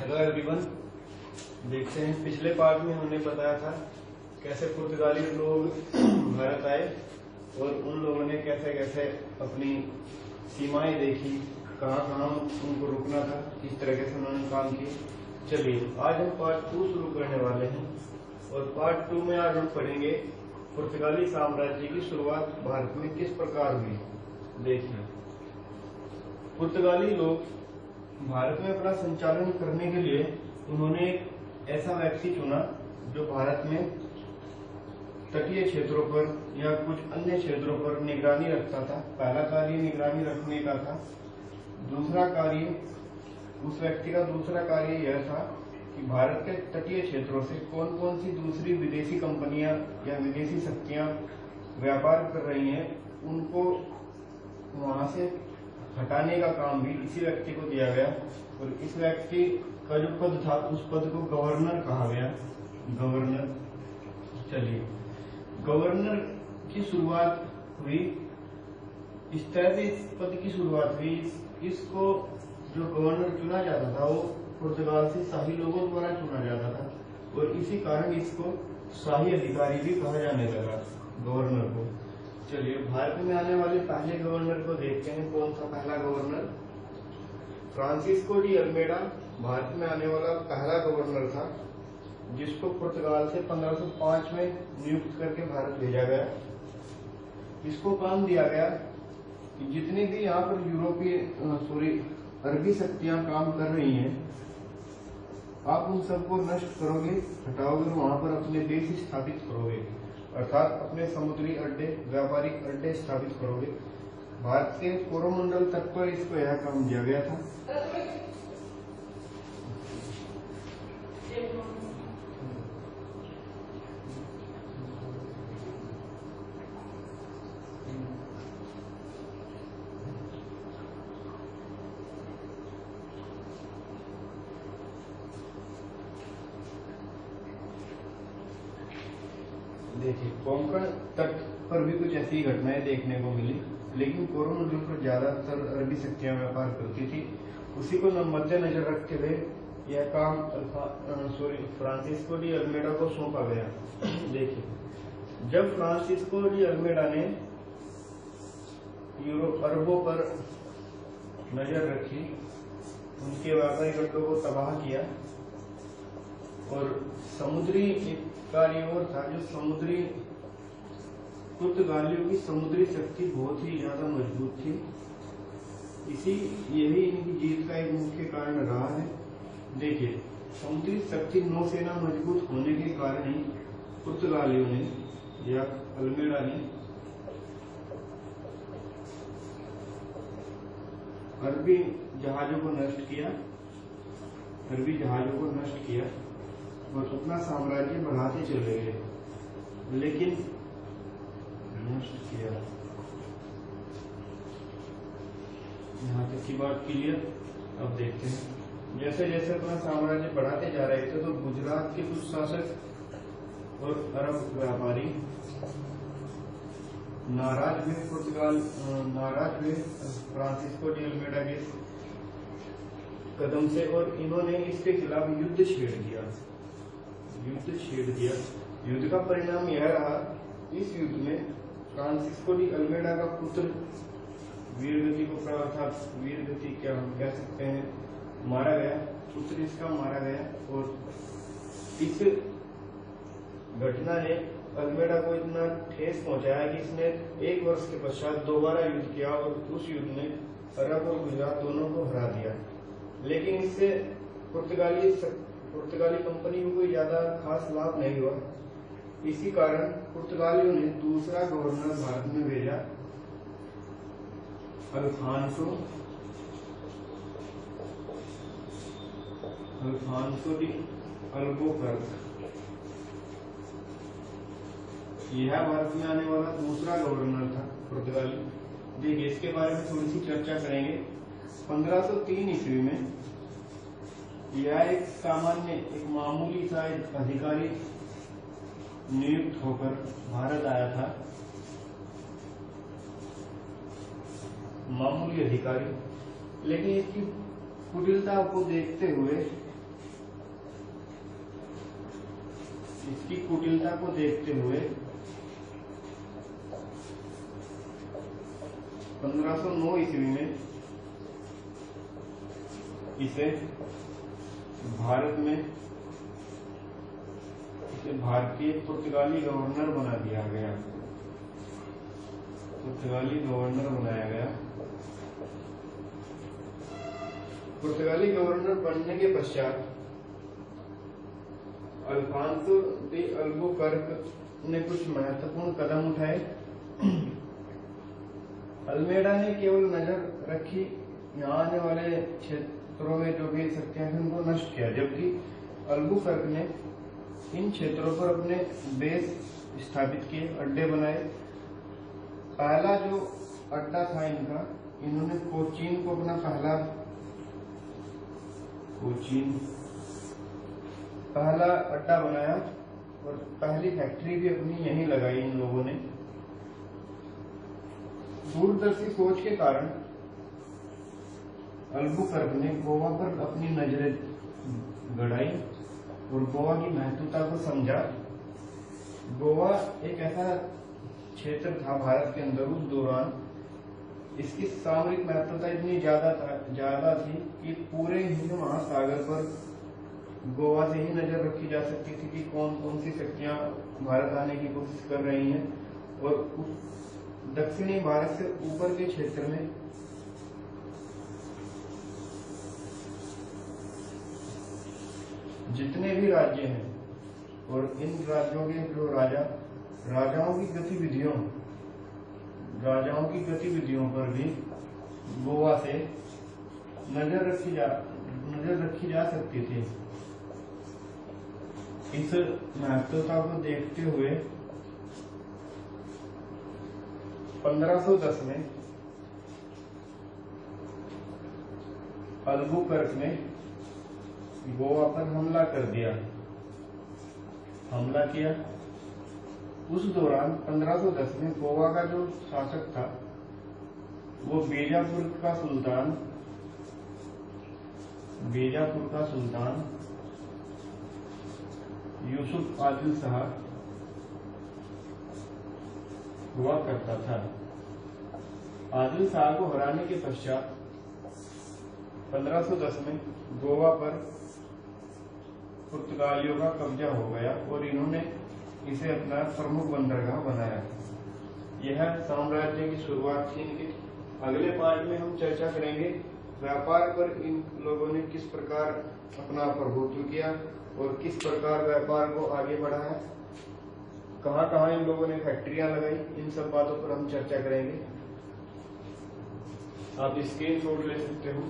Hello everyone. देखते हैं पिछले पार्ट में हमने बताया था कैसे पुर्तगाली लोग भारत आए और उन लोगों ने कैसे कैसे अपनी सीमाएं देखी, कहाँ कहाँ उनको रुकना था, किस तरीके से उन्होंने काम किए। चलिए आज हम पार्ट 2 शुरू करने वाले हैं और पार्ट 2 में आज हम पढ़ेंगे पुर्तगाली साम्राज्य की शुरुआत भारत में किस प्रकार हुई। देखिए, पुर्तगाली लोग भारत में अपना संचालन करने के लिए उन्होंने एक ऐसा व्यक्ति चुना जो भारत में तटीय क्षेत्रों पर या कुछ अन्य क्षेत्रों पर निगरानी रखता था। पहला कार्य निगरानी रखने का था। दूसरा कार्य, उस व्यक्ति का दूसरा कार्य यह था कि भारत के तटीय क्षेत्रों से कौन कौन सी दूसरी विदेशी कंपनियां या विदेशी शक्तियां व्यापार कर रही हैं, उनको वहां से हटाने का काम भी इसी व्यक्ति को दिया गया। और इस व्यक्ति का जो पद था उस पद को गवर्नर कहा गया। गवर्नर। चलिए, गवर्नर की शुरुआत हुई इस तरह से, इस पद की शुरुआत हुई। इसको जो गवर्नर चुना जाता था वो पुर्तगाल से शाही लोगों द्वारा चुना जाता था और इसी कारण इसको शाही अधिकारी भी कहा जाने लगा, गवर्नर को। चलिए, भारत में आने वाले पहले गवर्नर को देखते हैं। कौन था पहला governor? Francisco de Almeida Bharat में आने वाला पहला गवर्नर था, जिसको पुर्तगाल से 1505 में नियुक्त करके भारत भेजा गया। इसको काम दिया गया कि जितने भी यहाँ पर अरबी शक्तियां काम कर रही हैं, आप उन सबको नष्ट करोगे, हटाओगे, वहां पर अपने देश स्थापित करोगे, अर्थात अपने समुद्री अड्डे, व्यापारिक अड्डे स्थापित करोगे। भारत के कोरोमंडल तक पर इसको यह काम दिया गया था। देखिए, कोंकण तट पर भी कुछ ऐसी घटनाएं देखने को मिली, लेकिन कोरोमंडल पर ज्यादातर अरबी शक्तियां व्यापार करती थी। उसी को मद्देनजर रखते हुए यह काम फ्रांसिस्को डी अल्मेडा को सौंपा गया। देखिए, जब फ्रांसिस्को डी अल्मेडा ने अरबों पर नजर रखी, उनके व्यापारिक अड्डों को तबाह किया और समुद्री कार्य और था, जो समुद्री पुर्तगालियों की समुद्री शक्ति बहुत ही ज्यादा मजबूत थी। यही इनकी जीत का एक मुख्य कारण रहा है। देखिए, समुद्री शक्ति, नौसेना मजबूत होने के कारण ही पुर्तगालियों ने या अल्मेडा ने अरबी जहाजों को नष्ट किया और अपना साम्राज्य बढ़ाते चले गए, लेकिन नष्ट किया। यहाँ तक की बात क्लियर। अब देखते हैं, जैसे जैसे अपना साम्राज्य बढ़ाते जा रहे थे तो गुजरात के कुछ शासक और अरब व्यापारी नाराज हुए फ्रांसिस्को डी अल्मेडा के कदम से और इन्होंने इसके खिलाफ युद्ध छेड़ दिया। युद्ध का परिणाम यह रहा, इस युद्ध में फ्रांसिस्को डी अल्मेडा का पुत्र वीरगति क्या हम कह सकते हैं, मारा गया। पुत्र इसका मारा गया और इस घटना ने अल्मेडा को इतना ठेस पहुंचाया कि इसने 1 वर्ष के पश्चात दोबारा युद्ध किया और उस युद्ध में अरब और गुजरात दोनों को हरा दिया। लेकिन इससे पुर्तगाली कंपनी को कोई ज्यादा खास लाभ नहीं हुआ। इसी कारण पुर्तगालियों ने दूसरा गवर्नर भारत में भेजा, अल्फांसो डी अल्बुकर्क। यह भारत में आने वाला दूसरा गवर्नर था पुर्तगाली। देखिए, इसके बारे में थोड़ी सी चर्चा करेंगे। 1503 ईस्वी में यह एक मामूली सा अधिकारी नियुक्त होकर भारत आया था, मामूली अधिकारी। लेकिन इसकी कुटिलता को देखते हुए इसकी कुटिलता को देखते हुए 1509 ईस्वी में इसे भारतीय पुर्तगाली गवर्नर बना दिया गया। पुर्तगाली गवर्नर बनाया गया। पुर्तगाली गवर्नर बनने के पश्चात अल्फांसो डी अल्बुकर्क ने कुछ महत्वपूर्ण कदम उठाए। अल्मेडा ने केवल नजर रखी यहाँ आने वाले क्षेत्रों में जो भी शक्तियां थी उनको नष्ट किया, जबकि अल्बुकर्क ने इन क्षेत्रों पर अपने बेस स्थापित किए, अड्डे बनाए। पहला जो अड्डा था इनका, इन्होंने कोचीन को अपना पहला अड्डा बनाया और पहली फैक्ट्री भी अपनी यहीं लगाई इन लोगों ने। दूरदर्शी सोच के कारण अल्बुकर्क ने गोवा पर अपनी नजरें गड़ाई और गोवा की महत्वता को समझा। गोवा एक ऐसा क्षेत्र था भारत के अंदर उस दौरान, इसकी सामरिक महत्वता इतनी ज्यादा थी कि पूरे हिंद महासागर पर गोवा से ही नजर रखी जा सकती थी कि कौन कौन सी शक्तियां भारत आने की कोशिश कर रही हैं। और दक्षिणी भारत से ऊपर के क्षेत्र में जितने भी राज्य हैं और इन राज्यों के जो राजाओं की गतिविधियों पर भी गोवा से नजर रखी जा सकती थी। इस महत्वता को देखते हुए 1510 में अल्बुकर्क ने गोवा पर हमला किया। उस दौरान 1510 में गोवा का जो शासक था वो बीजापुर का सुल्तान यूसुफ आदिल शाह हुआ करता था। आदिल शाह को हराने के पश्चात 1510 में गोवा पर पुर्तगालियों का कब्जा हो गया और इन्होंने इसे अपना प्रमुख बंदरगाह बनाया। यह साम्राज्य की शुरुआत थी इनकी। अगले पार्ट में हम चर्चा करेंगे व्यापार पर इन लोगों ने किस प्रकार अपना प्रभुत्व किया और किस प्रकार व्यापार को आगे बढ़ाया, कहां कहां इन लोगों ने फैक्ट्रियां लगाई। इन सब बातों पर हम चर्चा करेंगे। आप स्क्रीनशॉट ले सकते हो।